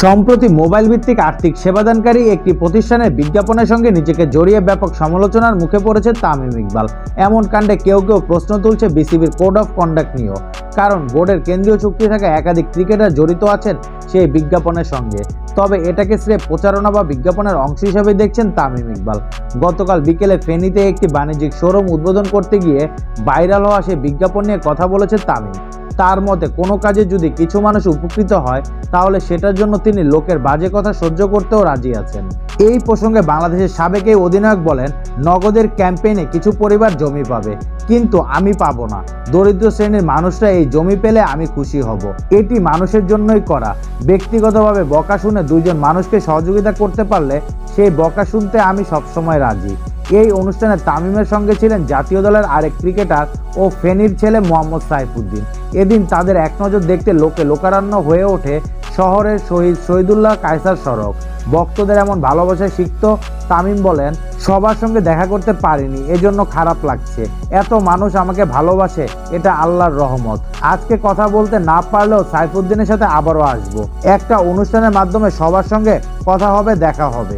সম্প্রতি মোবাইল ভিত্তিক আর্থিক সেবাদানকারী একটি প্রতিষ্ঠানের বিজ্ঞাপনের সঙ্গে নিজেকে জড়িয়ে ব্যাপক সমালোচনার মুখে পড়েছে তামিম ইকবাল। এমন কাণ্ডে কেউ কেউ প্রশ্ন তুলছে বিসিবির কোড অফ কন্ডাক্ট নিয়েও, কারণ বোর্ডের কেন্দ্রীয় চুক্তি থাকা একাধিক ক্রিকেটার জড়িত আছেন সেই বিজ্ঞাপনের সঙ্গে। তবে এটাকে স্রেফ প্রচারণা বা বিজ্ঞাপনের অংশ হিসেবে দেখছেন তামিম ইকবাল। গতকাল বিকেলে ফেনীতে একটি বাণিজ্যিক শোরুম উদ্বোধন করতে গিয়ে ভাইরাল হওয়া সেই বিজ্ঞাপন নিয়ে কথা বলেছে তামিম। তার মতে, কোনো কাজে যদি কিছু মানুষ উপকৃত হয় তাহলে সেটার জন্য তিনি লোকের বাজে কথা সহ্য করতেও রাজি আছেন। এই প্রসঙ্গে বাংলাদেশের সাবেক এই অধিনায়ক বলেন, নগদের ক্যাম্পেইনে কিছু পরিবার জমি পাবে, কিন্তু আমি পাবো না। দরিদ্র শ্রেণীর মানুষরা এই জমি পেলে আমি খুশি হব। এটি মানুষের জন্যই করা। ব্যক্তিগতভাবে বকা শুনে দুইজন মানুষকে সহযোগিতা করতে পারলে সেই বকা শুনতে আমি সবসময় রাজি। এই অনুষ্ঠানে তামিমের সঙ্গে ছিলেন জাতীয় দলের আরেক ক্রিকেটার ও ফেনীর ছেলে মোহাম্মদ সাইফুদ্দিন। এদিন তাদের এক নজর দেখতে লোকে লোকারণ্য হয়ে ওঠে শহরের শহীদ শহীদুল্লাহ কায়সার সড়ক। ভক্তদের এমন ভালোবাসায় সিক্ত তামিম বলেন, সবার সঙ্গে দেখা করতে পারিনি, এজন্য খারাপ লাগছে। এত মানুষ আমাকে ভালোবাসে, এটা আল্লাহর রহমত। আজকে কথা বলতে না পারলেও সাইফুদ্দিনের সাথে আবারও আসবো। একটা অনুষ্ঠানের মাধ্যমে সবার সঙ্গে কথা হবে, দেখা হবে।